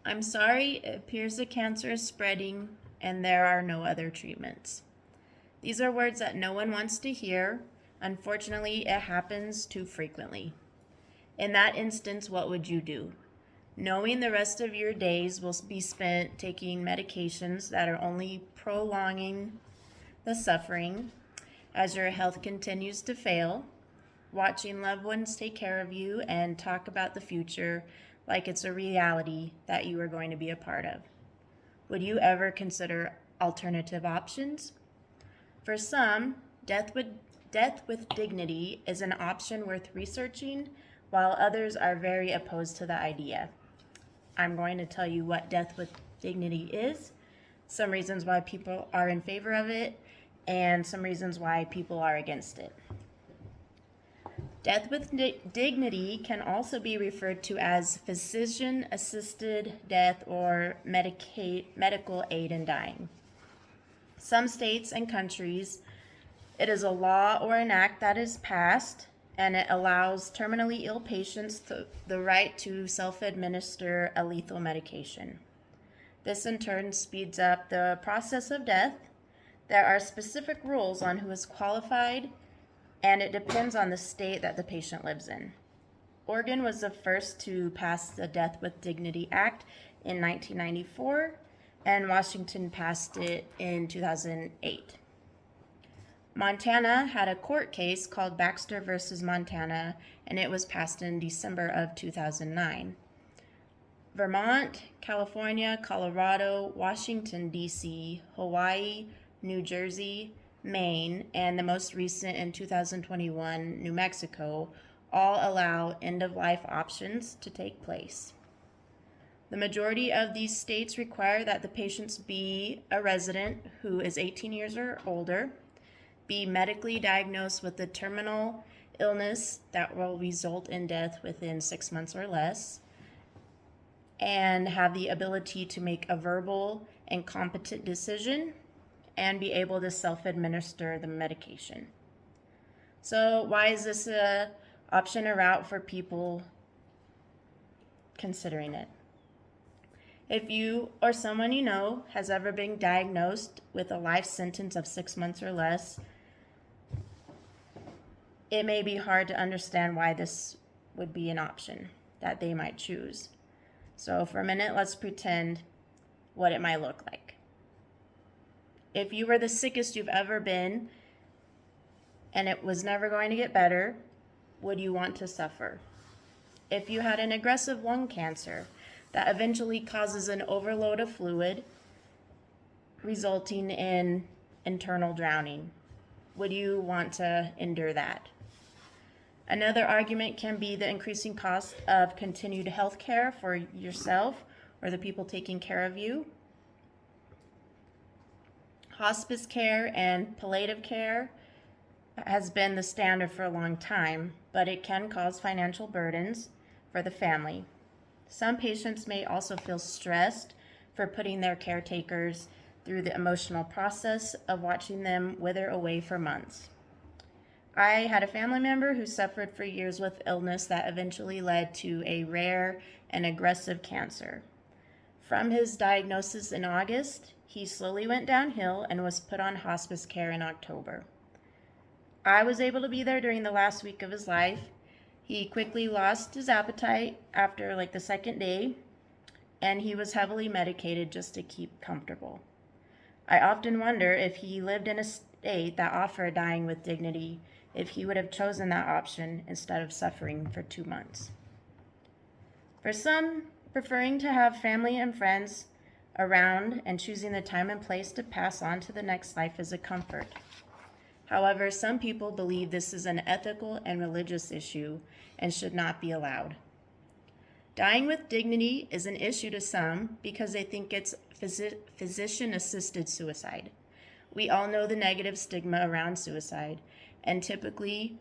I'm sorry, it appears the cancer is spreading and there are no other treatments. These are words that no one wants to hear. Unfortunately, it happens too frequently. In that instance, what would you do? Knowing the rest of your days will be spent taking medications that are only prolonging the suffering as your health continues to fail, watching loved ones take care of you and talk about the future like it's a reality that you are going to be a part of. Would you ever consider alternative options? For some, death with dignity is an option worth researching, while others are very opposed to the idea. I'm going to tell you what death with dignity is, some reasons why people are in favor of it, and some reasons why people are against it. Death with dignity can also be referred to as physician-assisted death or medical aid in dying. Some states and countries, it is a law or an act that is passed, and it allows terminally ill patients the right to self-administer a lethal medication. This in turn speeds up the process of death. There are specific rules on who is qualified, and it depends on the state that the patient lives in. Oregon was the first to pass the Death with Dignity Act in 1994, and Washington passed it in 2008. Montana had a court case called Baxter versus Montana, and it was passed in December of 2009. Vermont, California, Colorado, Washington, D.C., Hawaii, New Jersey, Maine, and the most recent in 2021, New Mexico, all allow end-of-life options to take place. The majority of these states require that the patients be a resident who is 18 years or older, be medically diagnosed with a terminal illness that will result in death within 6 months or less, and have the ability to make a verbal and competent decision and be able to self-administer the medication. So why is this an option or route for people considering it? If you or someone you know has ever been diagnosed with a life sentence of 6 months or less, it may be hard to understand why this would be an option that they might choose. So for a minute, let's pretend what it might look like. If you were the sickest you've ever been and it was never going to get better, would you want to suffer? If you had an aggressive lung cancer that eventually causes an overload of fluid, resulting in internal drowning, would you want to endure that? Another argument can be the increasing cost of continued health care for yourself or the people taking care of you. Hospice care and palliative care has been the standard for a long time, but it can cause financial burdens for the family. Some patients may also feel stressed for putting their caretakers through the emotional process of watching them wither away for months. I had a family member who suffered for years with illness that eventually led to a rare and aggressive cancer. From his diagnosis in August, he slowly went downhill and was put on hospice care in October. I was able to be there during the last week of his life. He quickly lost his appetite after the second day, and he was heavily medicated just to keep comfortable. I often wonder if he lived in a state that offered dying with dignity, if he would have chosen that option instead of suffering for 2 months. For some, preferring to have family and friends around and choosing the time and place to pass on to the next life is a comfort. However, some people believe this is an ethical and religious issue and should not be allowed. Dying with dignity is an issue to some because they think it's physician-assisted suicide. We all know the negative stigma around suicide, and typically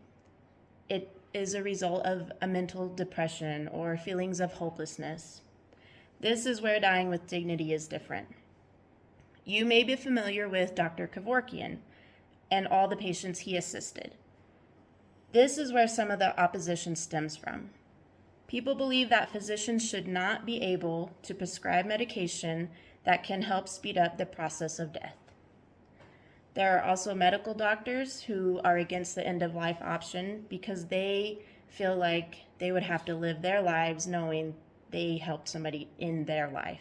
it is a result of a mental depression or feelings of hopelessness. This is where dying with dignity is different. You may be familiar with Dr. Kevorkian and all the patients he assisted. This is where some of the opposition stems from. People believe that physicians should not be able to prescribe medication that can help speed up the process of death. There are also medical doctors who are against the end-of-life option because they feel like they would have to live their lives knowing they helped somebody in their life.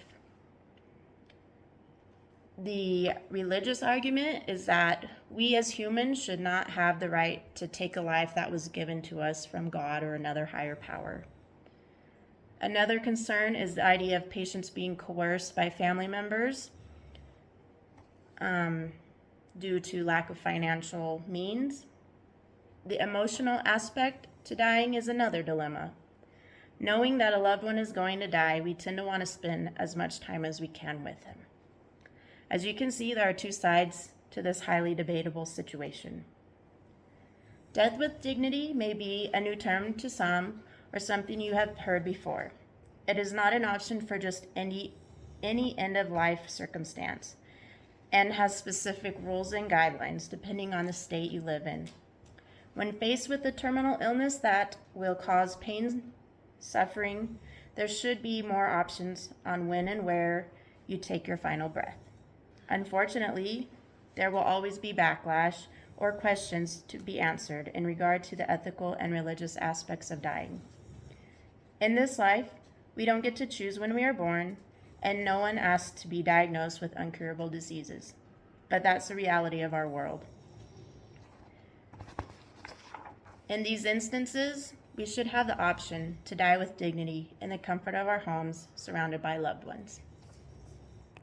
The religious argument is that we as humans should not have the right to take a life that was given to us from God or another higher power. Another concern is the idea of patients being coerced by family members due to lack of financial means. The emotional aspect to dying is another dilemma. Knowing that a loved one is going to die, we tend to want to spend as much time as we can with him. As you can see, there are two sides to this highly debatable situation. Death with dignity may be a new term to some or something you have heard before. It is not an option for just any end-of-life circumstance and has specific rules and guidelines depending on the state you live in. When faced with a terminal illness that will cause pain, suffering, there should be more options on when and where you take your final breath. Unfortunately, there will always be backlash or questions to be answered in regard to the ethical and religious aspects of dying. In this life, we don't get to choose when we are born, and no one asks to be diagnosed with incurable diseases. But that's the reality of our world. In these instances, we should have the option to die with dignity in the comfort of our homes, surrounded by loved ones.